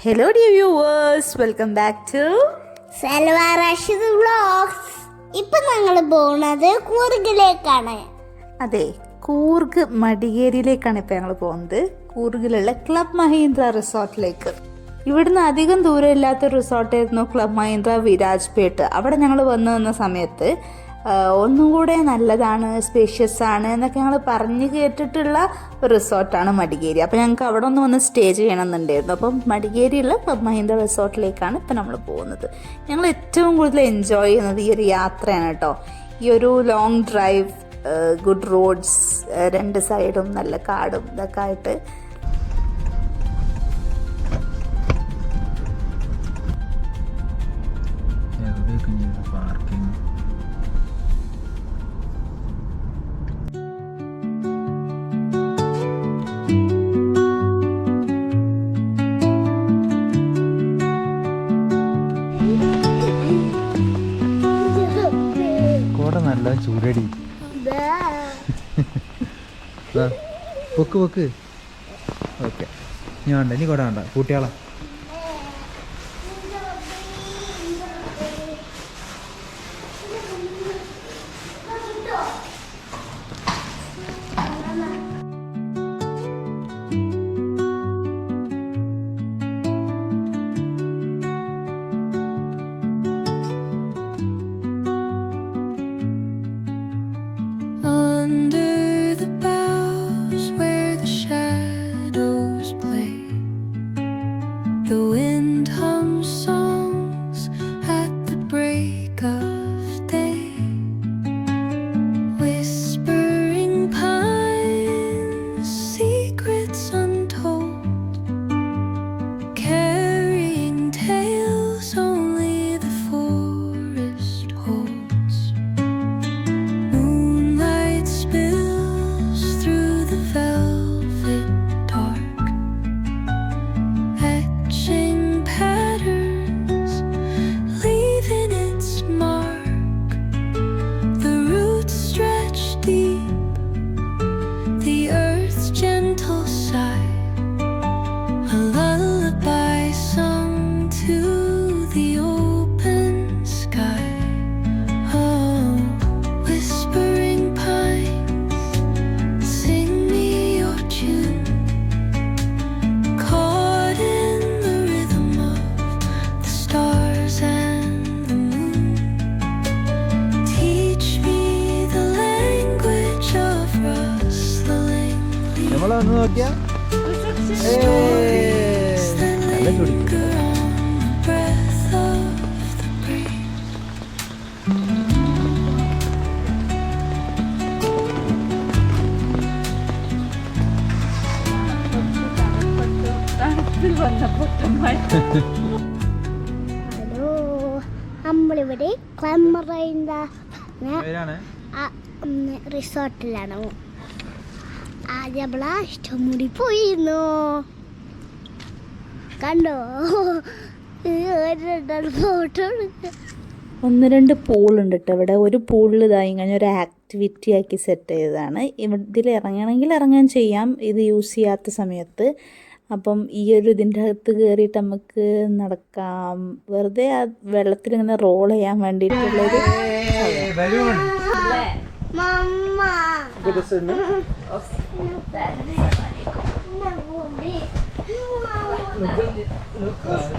Hello dear viewers, welcome back to Salva Rasheed vlogs. ഇപ്പൊ ഞങ്ങൾ പോകുന്നത് കൂർഗിലേക്കാണ്. അതെ, കൂർഗ് മടികേരിയിലേക്കാണ് ഇപ്പോൾ ഞങ്ങൾ പോകുന്നത്. കൂർഗിലുള്ള ക്ലബ് മഹീന്ദ്ര റിസോർട്ടിലേക്ക്. ഇവിടുന്ന് അധികം ദൂരം ഇല്ലാത്ത റിസോർട്ടായിരുന്നു ക്ലബ് മഹീന്ദ്ര വിരാജ്പേട്ട്. അവിടെ ഞങ്ങൾ വന്ന സമയത്ത് ഒന്നും കൂടെ നല്ലതാണ്, സ്പേഷ്യസ് ആണ് എന്നൊക്കെ ഞങ്ങൾ പറഞ്ഞ് കേട്ടിട്ടുള്ള ഒരു റിസോർട്ടാണ് മടികേരി. അപ്പോൾ ഞങ്ങൾക്ക് അവിടെ ഒന്ന് വന്ന് സ്റ്റേ ചെയ്യണമെന്നുണ്ടായിരുന്നു. അപ്പം മടികേരിയുള്ള ക്ലബ് മഹീന്ദ്ര റിസോർട്ടിലേക്കാണ് ഇപ്പോൾ നമ്മൾ പോകുന്നത്. ഞങ്ങൾ ഏറ്റവും കൂടുതൽ എൻജോയ് ചെയ്യുന്നത് ഈ ഒരു യാത്രയാണ് കേട്ടോ. ഈ ഒരു ലോങ് ഡ്രൈവ്, ഗുഡ് റോഡ്സ്, രണ്ട് സൈഡും നല്ല കാടും ഇതൊക്കെ ആയിട്ട് നല്ല ചൂടടി. പൊക്ക് പൊക്ക്. ഓക്കെ, നീ വേണ്ട, നീ കൂടെ വേണ്ട, കൂട്ടിയാളാ. നമ്മളൊന്ന് നോക്കിയാ നല്ല ചൂടി. ഹലോ, നമ്മളിവിടെ ക്ലബ് മഹീന്ദ്ര റിസോർട്ടിലാണ്. ആദ്യം നമ്മളാ ഇഷ്ടംകൂടി പോയിരുന്നു, കണ്ടോ? ഫോട്ടോ ഒന്ന് രണ്ട് പൂളുണ്ട് കേട്ടോ ഇവിടെ. ഒരു പൂളിൽ ഇതായി കഴിഞ്ഞാൽ ഒരു ആക്ടിവിറ്റി ആക്കി സെറ്റ് ചെയ്തതാണ്. ഇതിൽ ഇറങ്ങണമെങ്കിൽ ഇറങ്ങാൻ ചെയ്യാം, ഇത് യൂസ് ചെയ്യാത്ത സമയത്ത്. അപ്പം ഈ ഒരു ഇതിൻ്റെ അകത്ത് കയറിയിട്ട് നമുക്ക് നടക്കാം, വെറുതെ ആ വെള്ളത്തിൽ ഇങ്ങനെ റോൾ ചെയ്യാൻ വേണ്ടിയിട്ടുള്ളൊരു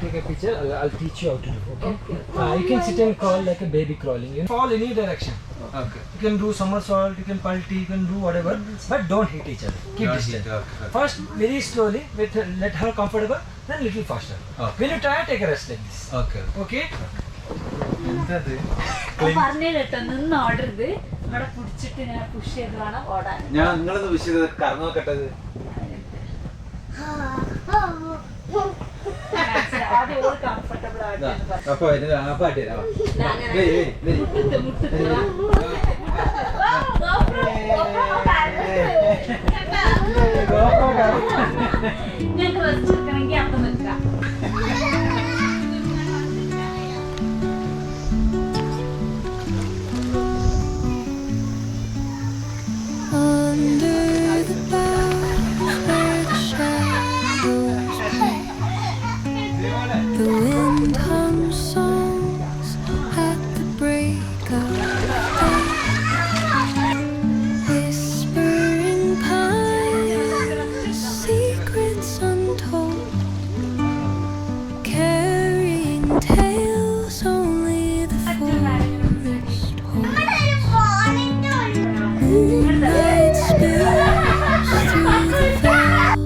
take a picture. I'll teach you how to do. Okay. You can sit and crawl like a baby crawling. You fall any direction. Okay. You can do somersault. You can palti. You can do whatever. But don't hit each other. Keep distance. Okay. First, very slowly. Let her comfortable. Then little faster. Okay. When you try, take a rest like this. Okay. Okay. ഞാൻ നിങ്ങളൊന്ന് wish ചെയ്ത് കറന്നു നോക്കട്ടത്. അപ്പൊ പാട്ട് The wind hums songs at the break of day. Whispering pines, secrets untold, carrying tales only the forest holds. Moonlight spills through the velvet dark,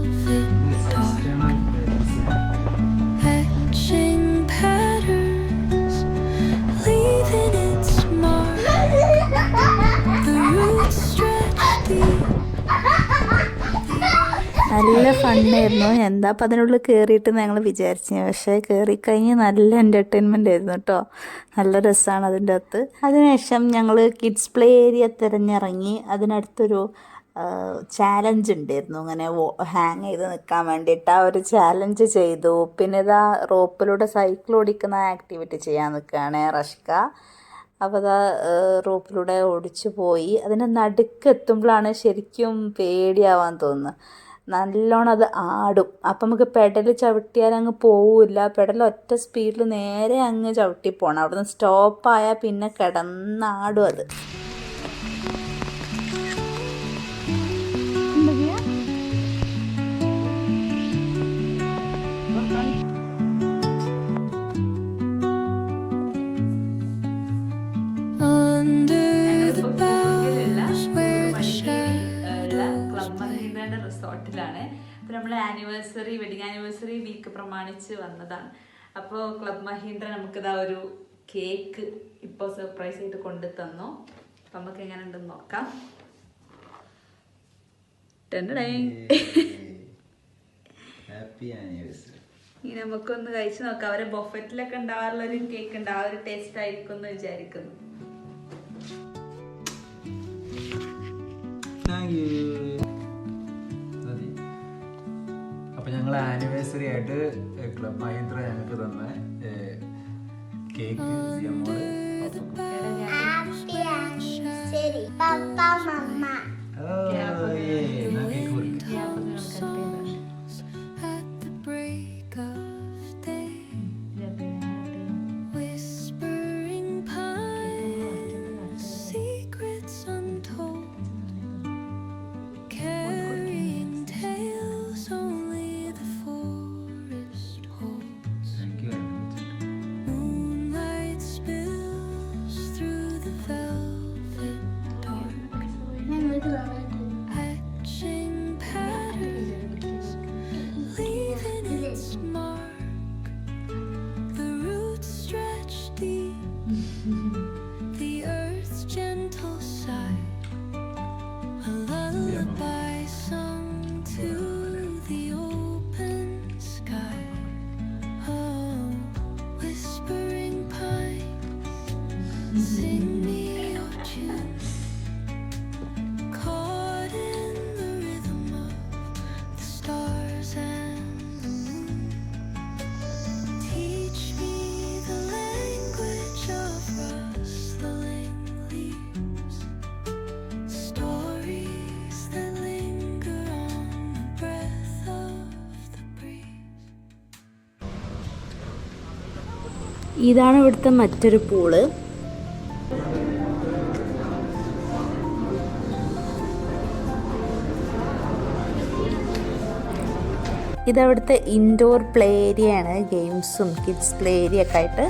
etching patterns, leaving its mark. The roots stretch deep. നല്ല ഫണ്ണായിരുന്നു. എന്താ അപ്പം അതിനുള്ളിൽ കയറിയിട്ട് ഞങ്ങൾ വിചാരിച്ചു, പക്ഷേ കയറിക്കഴിഞ്ഞ് നല്ല entertainment ആയിരുന്നു കേട്ടോ. നല്ല രസമാണ് അതിൻ്റെ അകത്ത്. അതിനുശേഷം ഞങ്ങൾ കിഡ്സ് പ്ലേ ഏരിയ തിരഞ്ഞിറങ്ങി. അതിനടുത്തൊരു ചാലഞ്ച് ഉണ്ടായിരുന്നു, ഇങ്ങനെ ഹാങ് ചെയ്ത് നിൽക്കാൻ വേണ്ടിയിട്ട്. ആ ഒരു ചാലഞ്ച് ചെയ്തു. പിന്നെ ഇതാ റോപ്പിലൂടെ സൈക്കിൾ ഓടിക്കുന്ന ആക്ടിവിറ്റി ചെയ്യാൻ നിൽക്കുകയാണ് റഷ്ക. അപ്പോൾ അതാ റോപ്പിലൂടെ ഓടിച്ചു പോയി. അതിൻ്റെ നടുക്കെത്തുമ്പോഴാണ് ശരിക്കും പേടിയാവാൻ തോന്നുന്നത്. നല്ലോണം അത് ആടും. അപ്പം നമുക്ക് പെഡൽ ചവിട്ടിയാൽ അങ്ങ് പോവില്ല. പെഡൽ ഒറ്റ സ്പീഡിൽ നേരെ അങ്ങ് ചവിട്ടി പോകണം. അവിടുന്ന് സ്റ്റോപ്പായാൽ പിന്നെ കിടന്നാടും അത്. റിസോർട്ടിലാണ്. അപ്പോൾ നമ്മൾ വെഡിങ് ആനിവേഴ്സറി വീക്ക് പ്രമാണിച്ച് വന്നതാണ്. അപ്പോൾ ക്ലബ് മഹീന്ദ്ര നമുക്കിതാ ഒരു കേക്ക് ഇപ്പോൾ സർപ്രൈസ് ആയിട്ട് കൊണ്ടു തന്നു. അപ്പം നമുക്ക് എങ്ങനെ ഉണ്ടെന്ന് നോക്കാം. ഇനി നമുക്കൊന്ന് കഴിച്ചു നോക്കാം. അവരെ ബൊഫറ്റിലൊക്കെ ഉണ്ടാവാറുള്ളൊരു കേക്ക് ഉണ്ട്, ആ ഒരു ടേസ്റ്റ് ആയിരിക്കും എന്ന് വിചാരിക്കുന്നു. അപ്പോൾ ഞങ്ങൾ ആനിവേഴ്സറി ആയിട്ട് ക്ലബ് മഹീന്ദ്ര ഞങ്ങൾക്ക് തന്ന കേക്ക് ശരി പപ്പ മമ്മ At the break of day, whispering pines, secrets untold, carrying tales only the forest holds. Moonlight spills through the velvet dark, etching patterns, leaving its mark. The roots stretch deep, the earth's gentle sigh, a lullaby sung to the open sky. Oh, whispering pines, sing me your tune, caught in the rhythm of the stars and the moon. Teach me the language of rustling leaves, stories that linger on the breath of the breeze. ഇതാണ് ഇവിടുത്തെ മറ്റൊരു pool. ഇതവിടുത്തെ indoor play area ആണ്, ഗെയിംസും kids play area ഒക്കെ ആയിട്ട്.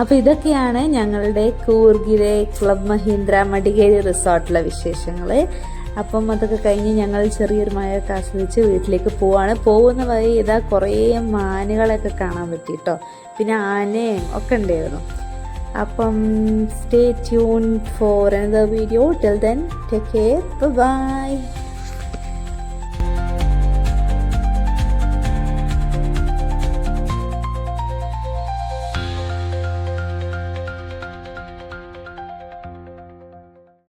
അപ്പോൾ ഇതൊക്കെയാണ് ഞങ്ങളുടെ കൂർഗിലെ ക്ലബ് മഹീന്ദ്ര മടികേരി റിസോർട്ടിലെ വിശേഷങ്ങൾ. അപ്പം അതൊക്കെ കഴിഞ്ഞ് ഞങ്ങൾ ചെറിയൊരു മഴയൊക്കെ ആസ്വദിച്ച് വീട്ടിലേക്ക് പോവാണ്. പോകുന്ന വഴി ഇതാ കുറേ മാനുകളൊക്കെ കാണാൻ പറ്റി കേട്ടോ, പിന്നെ ആനയും ഒക്കെ ഉണ്ടായിരുന്നു. അപ്പം stay tune for another video. Till then take care, by.